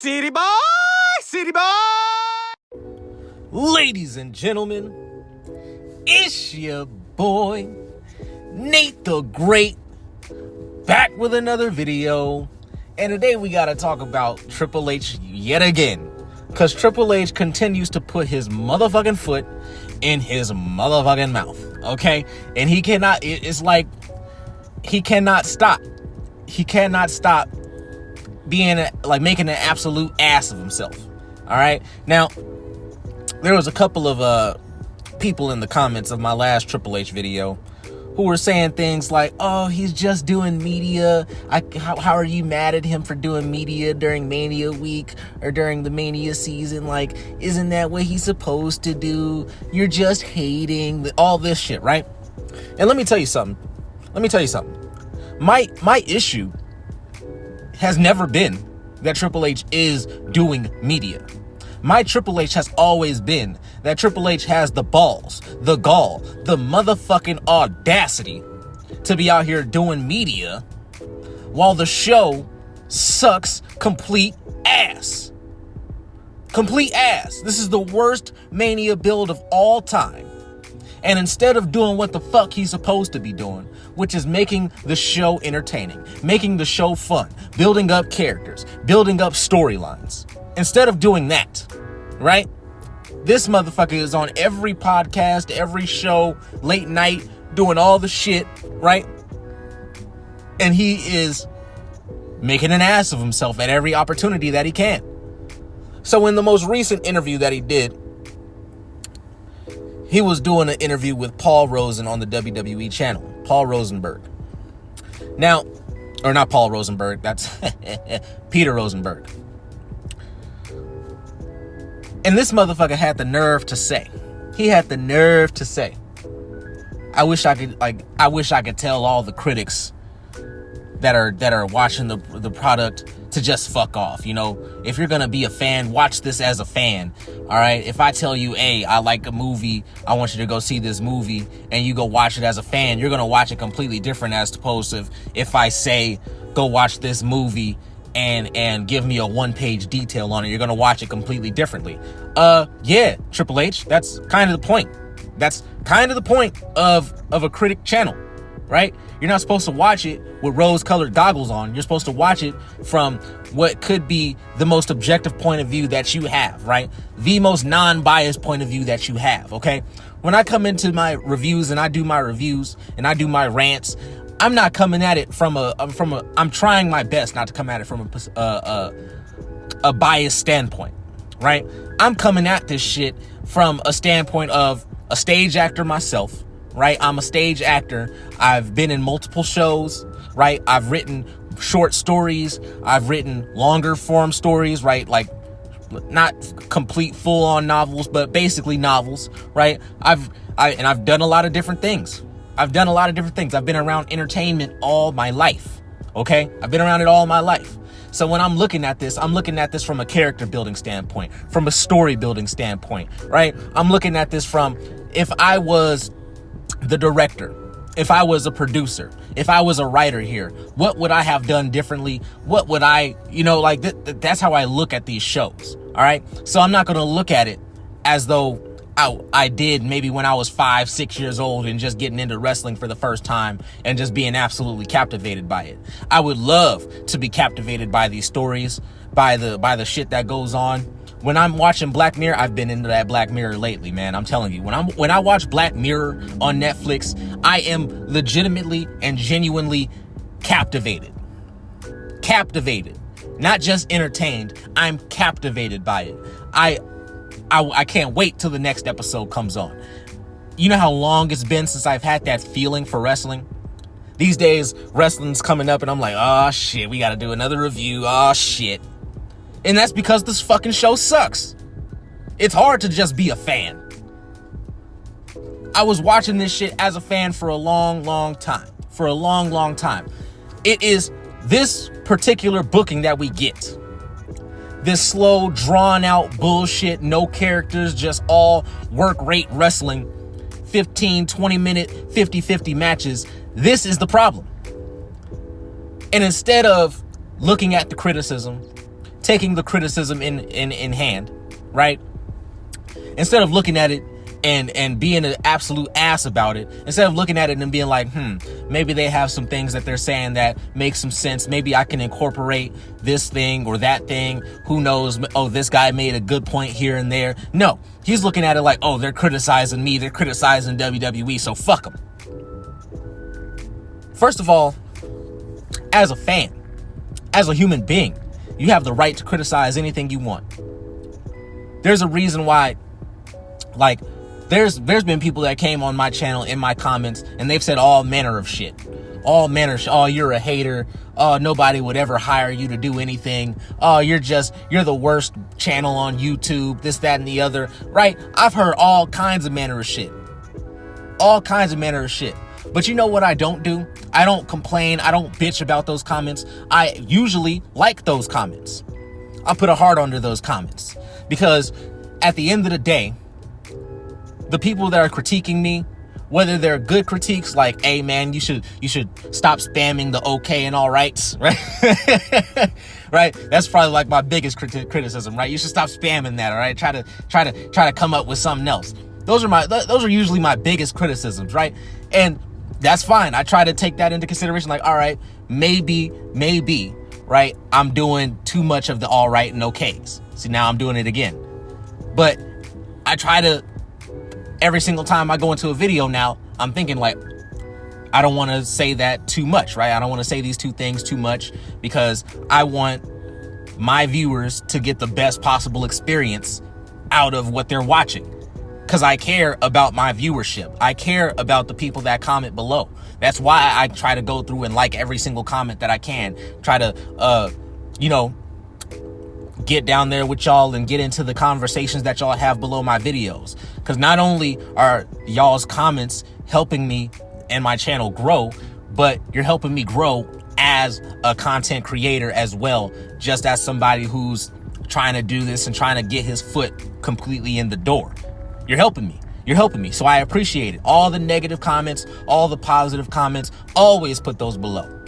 City boy, city boy. Ladies and gentlemen, it's your boy, Nate the Great, back with another video. And today we gotta talk about Triple H yet again. Because Triple H continues to put his motherfucking foot in his motherfucking mouth, okay? And he cannot, it's like, he cannot stop. He cannot stop being, like, making an absolute ass of himself, all right? Now, there was a couple of people in the comments of my last Triple H video who were saying things like, oh, he's just doing media. How are you mad at him for doing media during Mania week or during the Mania season? Like, isn't that what he's supposed to do? You're just hating all this shit, right? And let me tell you something. My issue has never been that Triple H is doing media. My Triple H has always been that Triple H has the balls, the gall, the motherfucking audacity to be out here doing media while the show sucks complete ass. Complete ass. This is the worst Mania build of all time. And instead of doing what the fuck he's supposed to be doing, which is making the show entertaining, making the show fun, building up characters, building up storylines, instead of doing that, right? This motherfucker is on every podcast, every show, late night, doing all the shit, right? And he is making an ass of himself at every opportunity that he can. So in the most recent interview that he did, he was doing an interview with Paul Rosen on the WWE channel, Paul Rosenberg. Now, or not Paul Rosenberg, that's Peter Rosenberg. And this motherfucker had the nerve to say, I wish I could tell all the critics that are watching the product to just fuck off. You know, if you're gonna be a fan, watch this as a fan. All right. If I tell you, hey, I like a movie, I want you to go see this movie, and you go watch it as a fan, you're gonna watch it completely different as opposed to if I say go watch this movie and give me a one-page detail on it, you're gonna watch it completely differently. Yeah, Triple H, that's kind of the point. That's kind of the point of a critic channel, right? You're not supposed to watch it with rose-colored goggles on. You're supposed to watch it from what could be the most objective point of view that you have, right? The most non-biased point of view that you have, okay? When I come into my reviews and I do my reviews and I do my rants, I'm not coming at it I'm trying my best not to come at it from a biased standpoint, right? I'm coming at this shit from a standpoint of a stage actor myself, right? I'm a stage actor. I've been in multiple shows, right? I've written short stories. I've written longer form stories, right? Like not complete full on novels, but basically novels, right? I've done a lot of different things. I've been around entertainment all my life, okay? I've been around it all my life. So when I'm looking at this from a character building standpoint, from a story building standpoint, right? I'm looking at this from, if I was the director, if I was a producer, if I was a writer here, what would I have done differently? What would I, like that's how I look at these shows, all right? So I'm not going to look at it as though I did maybe when I was 5-6 years old and just getting into wrestling for the first time and just being absolutely captivated by it. I would love to be captivated by these stories, by the shit that goes on. When I'm watching Black Mirror, I've been into that Black Mirror lately, man. I'm telling you, when I watch Black Mirror on Netflix, I am legitimately and genuinely captivated. Not just entertained. I'm captivated by it. I can't wait till the next episode comes on. You know how long it's been since I've had that feeling for wrestling? These days, wrestling's coming up and I'm like, oh shit, we gotta do another review. Oh shit. And that's because this fucking show sucks. It's hard to just be a fan. I was watching this shit as a fan for a long time. It is this particular booking that we get. This slow, drawn-out bullshit, no characters, just all work rate wrestling, 15, 20-minute, 50-50 matches. This is the problem. And instead of looking at the criticism, taking the criticism in hand, right? Instead of looking at it and being an absolute ass about it, instead of looking at it and being like, maybe they have some things that they're saying that make some sense. Maybe I can incorporate this thing or that thing. Who knows? Oh, this guy made a good point here and there. No, he's looking at it like, oh, they're criticizing me. They're criticizing WWE, so fuck them. First of all, as a fan, as a human being, you have the right to criticize anything you want. There's a reason why, like, there's been people that came on my channel in my comments and they've said all manner of shit. All manner of shit. Oh, you're a hater. Oh, nobody would ever hire you to do anything. Oh, you're the worst channel on YouTube. This, that, and the other. Right? I've heard all kinds of manner of shit. All kinds of manner of shit. But you know what I don't do? I don't complain. I don't bitch about those comments. I usually like those comments. I put a heart under those comments. Because at the end of the day, the people that are critiquing me, whether they're good critiques like, hey man, you should stop spamming the okay and all rights, right? Right? That's probably like my biggest criticism, right? You should stop spamming that, all right? Try to come up with something else. Those are usually my biggest criticisms, right? And that's fine. I try to take that into consideration, like, all right, maybe, right, I'm doing too much of the all right and okays. See, now I'm doing it again. But I try to, every single time I go into a video now, I'm thinking like, I don't want to say that too much, right? I don't want to say these two things too much because I want my viewers to get the best possible experience out of what they're watching. Because I care about my viewership. I care about the people that comment below. That's why I try to go through and like every single comment that I can. Try to, get down there with y'all and get into the conversations that y'all have below my videos. Because not only are y'all's comments helping me and my channel grow, but you're helping me grow as a content creator as well. Just as somebody who's trying to do this and trying to get his foot completely in the door. You're helping me. So I appreciate it. All the negative comments, all the positive comments, always put those below.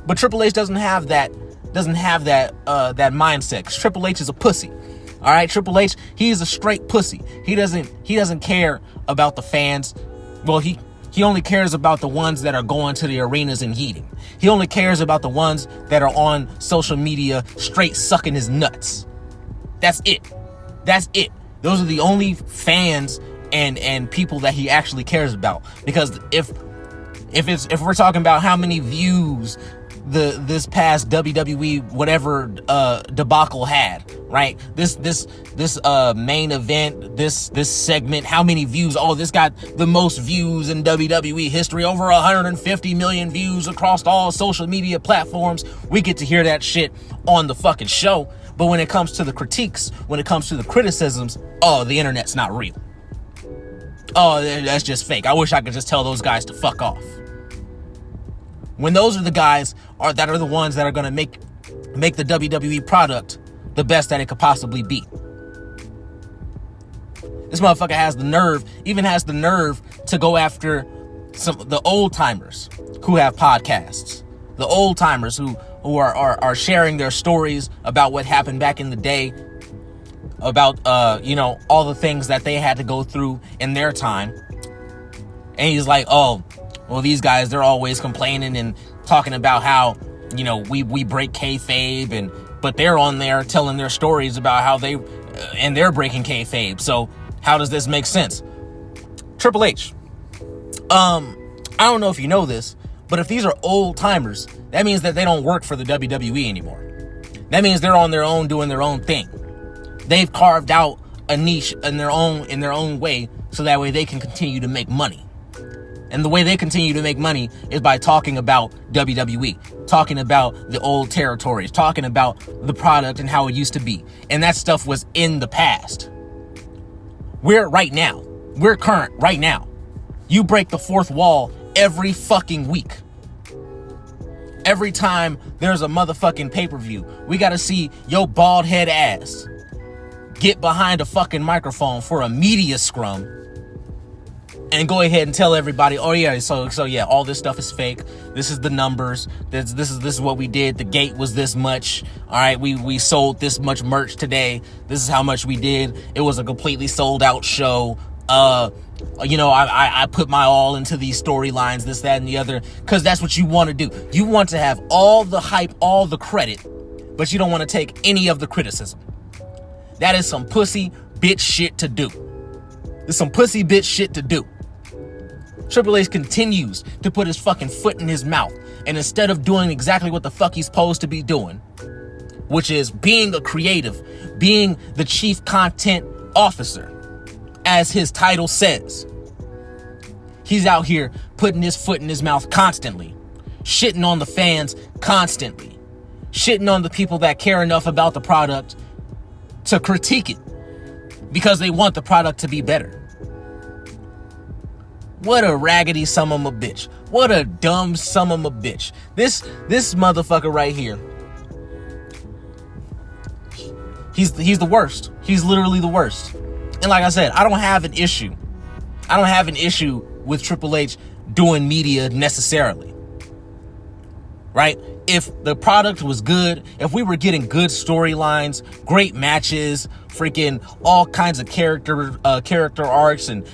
But Triple H doesn't have that mindset. 'Cause Triple H is a pussy. All right, Triple H, he's a straight pussy. He doesn't care about the fans. Well, he only cares about the ones that are going to the arenas and heating. He only cares about the ones that are on social media straight sucking his nuts. That's it. Those are the only fans and people that he actually cares about. Because if we're talking about how many views this past WWE whatever debacle had, right? This main event, this segment, how many views? Oh, this got the most views in WWE history, over 150 million views across all social media platforms. We get to hear that shit on the fucking show. But when it comes to the critiques, when it comes to the criticisms, oh, the internet's not real. Oh, that's just fake. I wish I could just tell those guys to fuck off. When those are the guys that are the ones that are going to make the WWE product the best that it could possibly be. This motherfucker has the nerve to go after the old timers who have podcasts. The old timers who are sharing their stories about what happened back in the day, about all the things that they had to go through in their time. And he's like, oh, well, these guys, they're always complaining and talking about how, we break kayfabe, but they're on there telling their stories about how they're breaking kayfabe. So how does this make sense? Triple H, I don't know if you know this, but if these are old timers, that means that they don't work for the WWE anymore. That means they're on their own doing their own thing. They've carved out a niche in their own way, so that way they can continue to make money. And the way they continue to make money is by talking about WWE, talking about the old territories, talking about the product and how it used to be. And that stuff was in the past. We're current right now. You break the fourth wall every fucking week. Every time there's a motherfucking pay-per-view, we gotta see your bald head ass get behind a fucking microphone for a media scrum and go ahead and tell everybody, oh yeah, so yeah, all this stuff is fake. This is the numbers. This is what we did. The gate was this much. All right, we sold this much merch today. This is how much we did. It was a completely sold out show. I put my all into these storylines, this, that, and the other, because that's what you want to do. You want to have all the hype, all the credit, but you don't want to take any of the criticism. That is some pussy bitch shit to do. It's some pussy bitch shit to do. Triple H continues to put his fucking foot in his mouth, and instead of doing exactly what the fuck he's supposed to be doing, which is being a creative, being the chief content officer, as his title says, he's out here putting his foot in his mouth constantly, shitting on the fans constantly, shitting on the people that care enough about the product to critique it because they want the product to be better. What a raggedy son of a bitch. What a dumb son of a bitch. This motherfucker right here, he's the worst. He's literally the worst. And like I said, I don't have an issue with Triple H doing media necessarily. Right? If the product was good, if we were getting good storylines, great matches, freaking all kinds of character arcs, and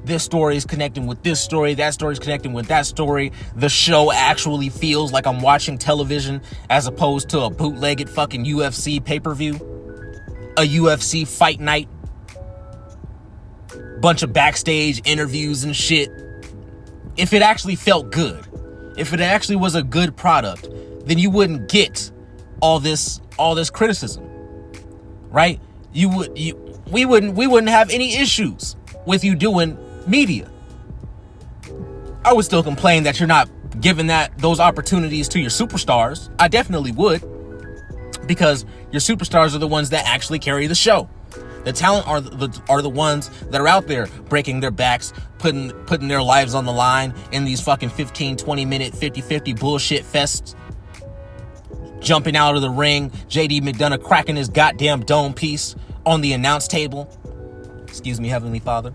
this story is connecting with this story, that story is connecting with that story, the show actually feels like I'm watching television as opposed to a bootlegged fucking UFC pay-per-view, a UFC fight night, bunch of backstage interviews and shit. If it actually felt good, if it actually was a good product, then you wouldn't get all this criticism, right? We wouldn't have any issues with you doing media. I would still complain that you're not giving those opportunities to your superstars. I definitely would, because your superstars are the ones that actually carry the show. The talent are the ones that are out there breaking their backs, putting their lives on the line in these fucking 15, 20 minute 50-50 bullshit fests. Jumping out of the ring, JD McDonough cracking his goddamn dome piece on the announce table. Excuse me, Heavenly Father.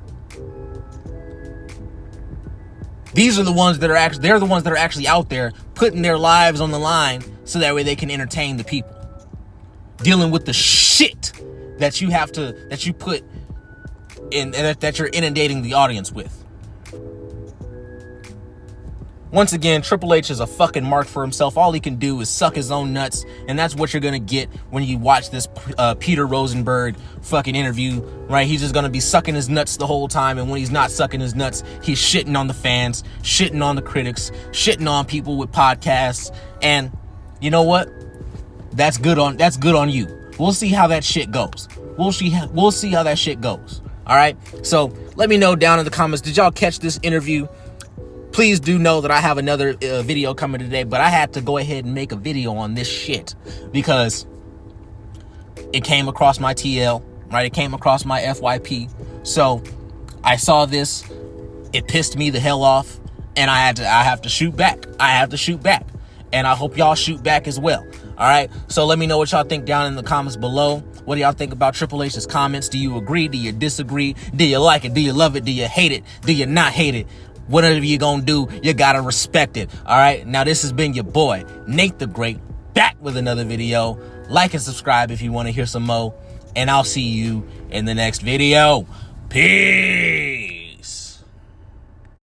These are the ones that they're the ones that are actually out there putting their lives on the line so that way they can entertain the people. Dealing with the shit that you put in, and that you're inundating the audience with. Once again, Triple H is a fucking mark for himself. All he can do is suck his own nuts, and that's what you're gonna get when you watch this Peter Rosenberg fucking interview, right? He's just gonna be sucking his nuts the whole time, and when he's not sucking his nuts, he's shitting on the fans, shitting on the critics, shitting on people with podcasts, and you know what? That's good on you. We'll see how that shit goes. We'll see how that shit goes. All right. So let me know down in the comments. Did y'all catch this interview? Please do know that I have another video coming today, but I had to go ahead and make a video on this shit because it came across my TL, right? It came across my FYP. So I saw this. It pissed me the hell off, and I have to shoot back. And I hope y'all shoot back as well. All right. So let me know what y'all think down in the comments below. What do y'all think about Triple H's comments? Do you agree? Do you disagree? Do you like it? Do you love it? Do you hate it? Do you not hate it? Whatever you gonna do, you gotta respect it. All right. Now this has been your boy, Nate the Great, back with another video. Like and subscribe if you want to hear some more. And I'll see you in the next video. Peace.